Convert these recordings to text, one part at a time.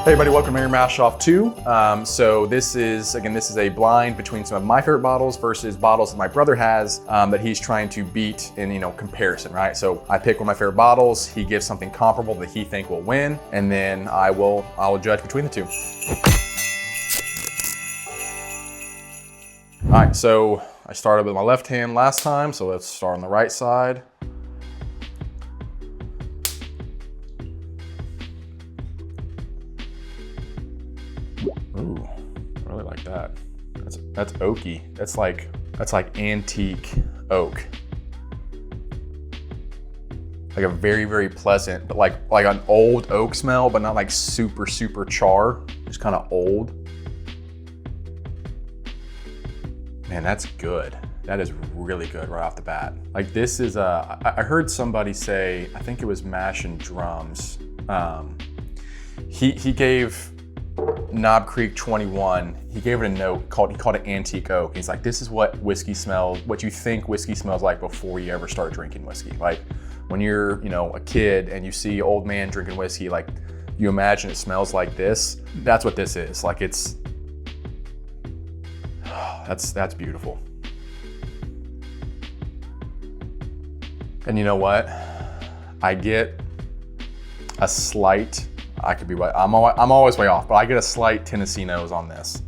Hey everybody, welcome to Merry Mashoff 2. So this is a blind between some of my favorite bottles versus bottles that my brother has that he's trying to beat in, comparison, right? So I pick one of my favorite bottles, he gives something comparable that he think will win, and then I will judge between the two. All right, so I started with my left hand last time, so let's start on the right side. Ooh, I really like that. That's oaky. That's like antique oak. Like a very, very pleasant, but like an old oak smell, but not like super, super char. Just kind of old. Man, that's good. That is really good right off the bat. Like this is I heard somebody say, I think it was Mash and Drums. He gave Knob Creek 21, he gave it a note he called it antique oak. He's like, this is what whiskey smells, what you think whiskey smells like before you ever start drinking whiskey. Like when you're, a kid and you see old man drinking whiskey, like you imagine it smells like this. That's what this is. Like that's beautiful. And you know what? I get a slight, I could be right. I'm always way off, but I get a slight Tennessee nose on this.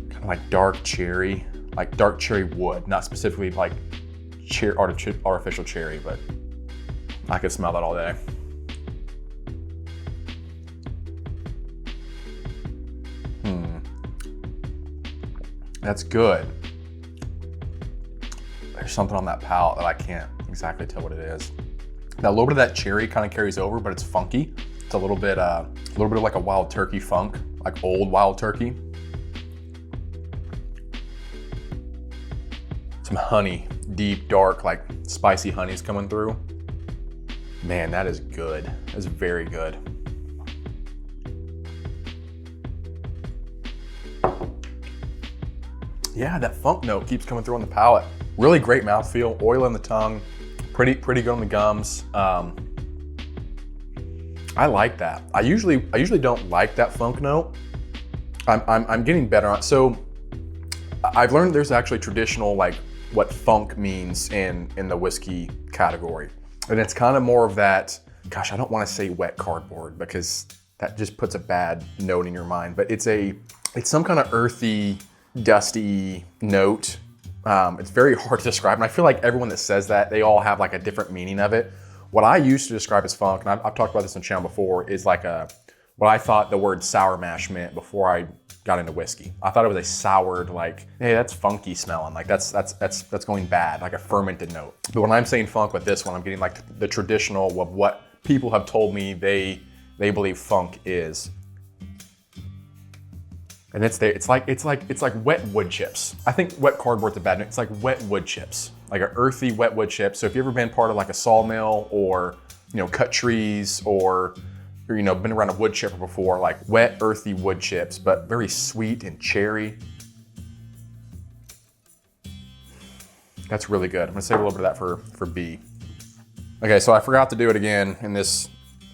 Kind of like dark cherry wood, not specifically like artificial cherry, but I could smell that all day. That's good. There's something on that palate that I can't exactly tell what it is. Now, a little bit of that cherry kind of carries over, but it's funky. It's a little bit of like a wild turkey funk, like old wild turkey. Some honey, deep, dark, like spicy honey's coming through. Man, that is good. That's very good. Yeah, that funk note keeps coming through on the palate. Really great mouthfeel, oil in the tongue. Pretty good on the gums. I like that. I usually don't like that funk note. I'm getting better on it. So I've learned there's actually traditional, like what funk means in the whiskey category. And it's kind of more of that, gosh, I don't want to say wet cardboard because that just puts a bad note in your mind, but it's some kind of earthy, dusty note. It's very hard to describe, and I feel like everyone that says that, they all have like a different meaning of it. What I used to describe as funk, and I've talked about this on the channel before, is like what I thought the word sour mash meant before I got into whiskey. I thought it was a soured, like, hey, that's funky smelling, like that's going bad, like a fermented note. But when I'm saying funk with this one, I'm getting like the traditional of what people have told me they believe funk is. And it's like wet wood chips. I think wet cardboard's a bad name. It's like wet wood chips, like an earthy wet wood chip. So if you've ever been part of like a sawmill or, cut trees or been around a wood chipper before, like wet earthy wood chips, but very sweet and cherry. That's really good. I'm gonna save a little bit of that for B. Okay, so I forgot to do it again in this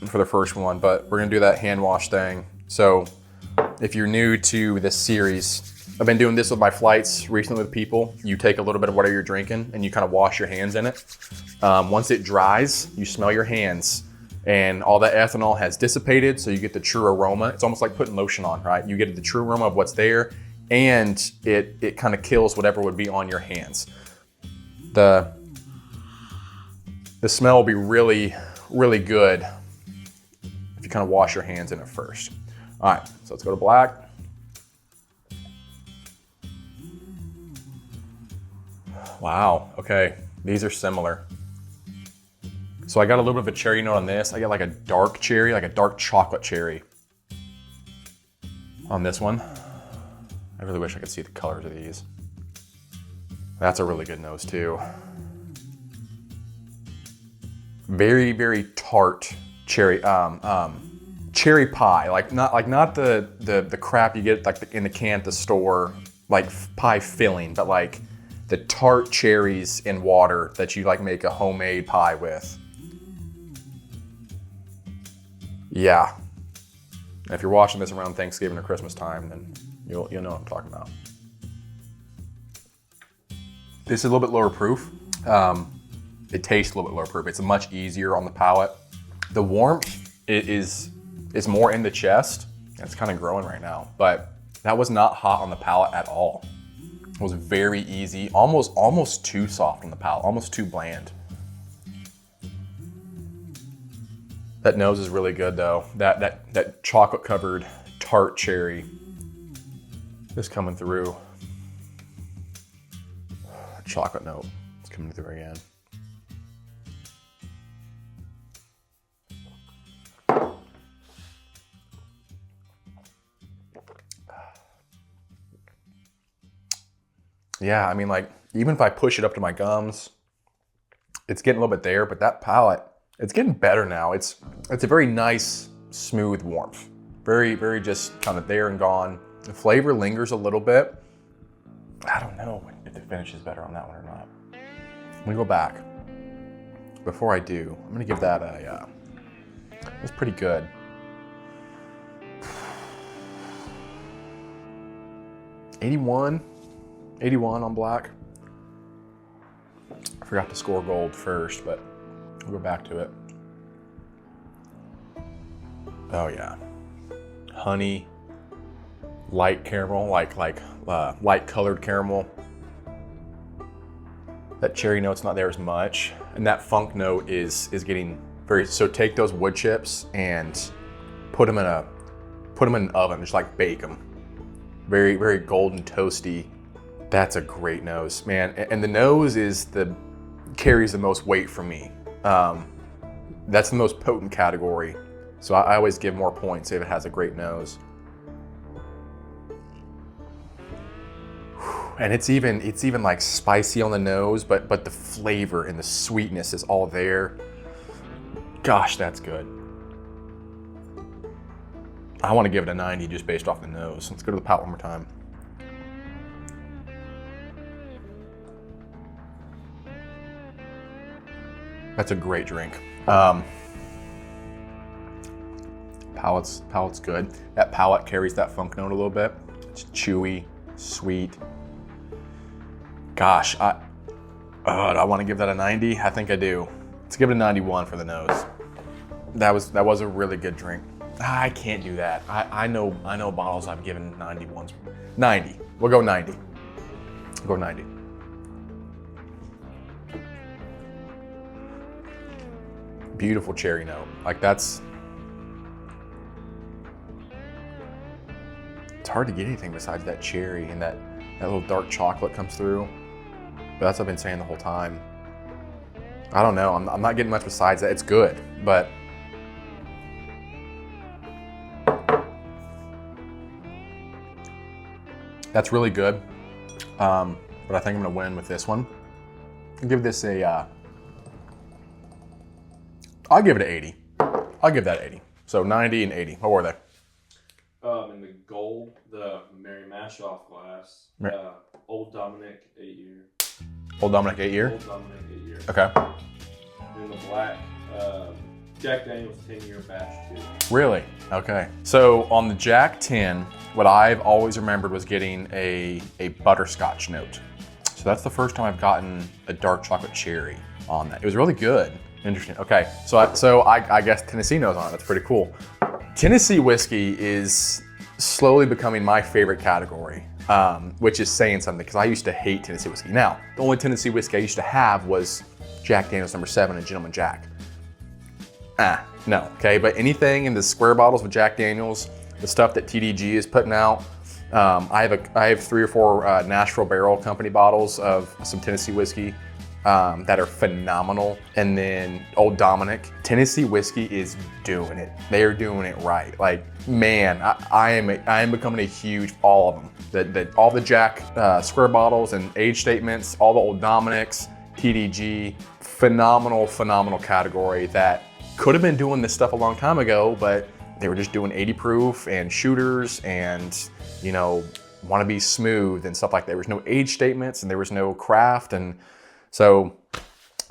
for the first one, but we're gonna do that hand wash thing. So if you're new to this series, I've been doing this with my flights recently with people. You take a little bit of whatever you're drinking and you kind of wash your hands in it. Once it dries, you smell your hands and all that ethanol has dissipated, so you get the true aroma. It's almost like putting lotion on, right? You get the true aroma of what's there, and it kind of kills whatever would be on your hands. The smell will be really, really good if you kind of wash your hands in it first. All right, so let's go to black. Wow, okay, these are similar. So I got a little bit of a cherry note on this. I got like a dark cherry, like a dark chocolate cherry on this one. I really wish I could see the colors of these. That's a really good nose too. Very, very tart cherry. Cherry pie, like not the crap you get like in the can at the store, like pie filling, but like the tart cherries in water that you like make a homemade pie with. Yeah, And if you're watching this around Thanksgiving or Christmas time, then you'll know what I'm talking about. This is a little bit lower proof. It tastes a little bit lower proof. It's much easier on the palate. The warmth is more in the chest. It's kind of growing right now, but that was not hot on the palate at all. It was very easy, almost too soft on the palate, almost too bland. That nose is really good though. That chocolate covered tart cherry is coming through. Chocolate note is coming through again. Yeah, I mean, like, even if I push it up to my gums, it's getting a little bit there, but that palate, it's getting better now. It's a very nice, smooth warmth. Very, very just kind of there and gone. The flavor lingers a little bit. I don't know if the finish is better on that one or not. I'm gonna go back. Before I do, I'm gonna give that a, it's pretty good. '81 on black. I forgot to score gold first, but we'll go back to it. Oh yeah. Honey, light caramel, like light colored caramel. That cherry note's not there as much. And that funk note is getting very, so take those wood chips and put them in an oven, just like bake them. Very, very golden toasty. That's a great nose, man. And the nose carries the most weight for me. That's the most potent category. So I always give more points if it has a great nose. And it's even like spicy on the nose, but the flavor and the sweetness is all there. Gosh, that's good. I want to give it a 90 just based off the nose. Let's go to the palate one more time. That's a great drink. Palate's good. That palate carries that funk note a little bit. It's chewy, sweet. Gosh, do I want to give that a 90? I think I do. Let's give it a 91 for the nose. That was a really good drink. I can't do that. I know bottles I've given 91s. 90. We'll go 90. We'll go 90. Beautiful cherry note. Like it's hard to get anything besides that cherry, and that little dark chocolate comes through. But that's what I've been saying the whole time. I don't know, I'm not getting much besides that. It's good, but that's really good. But I think I'm gonna win with this one. I'll give this I'll give it an 80. I'll give that 80. So 90 and 80. What were they? In the gold, the Merry Mashoff glass, Old Dominic 8-year. Old Dominic 8-year? Old Dominic 8-year. Okay. In the black, Jack Daniel's 10-year batch 2. Really? Okay. So on the Jack 10, what I've always remembered was getting a butterscotch note. So that's the first time I've gotten a dark chocolate cherry on that. It was really good. Interesting. Okay, so I guess Tennessee nose on it. That's pretty cool. Tennessee whiskey is slowly becoming my favorite category, which is saying something because I used to hate Tennessee whiskey. Now, the only Tennessee whiskey I used to have was Jack Daniel's No. 7 and Gentleman Jack. No, okay, but anything in the square bottles with Jack Daniel's, the stuff that TDG is putting out, I have 3 or 4 Nashville Barrel Company bottles of some Tennessee whiskey. That are phenomenal. And then Old Dominic, Tennessee whiskey is doing it. They are doing it right. Like, man, I am becoming a huge, all of them. All the Jack square bottles and age statements, all the Old Dominics, TDG, phenomenal category that could have been doing this stuff a long time ago, but they were just doing 80 proof and shooters and, you know, want to be smooth and stuff like that. There was no age statements and there was no craft. And so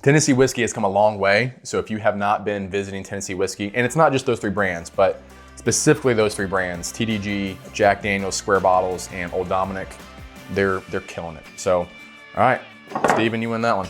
Tennessee whiskey has come a long way. So if you have not been visiting Tennessee whiskey, and it's not just those 3 brands, but specifically those 3 brands, TDG, Jack Daniel's Square Bottles, and Old Dominick, they're killing it. So, all right, Steven, you win that one.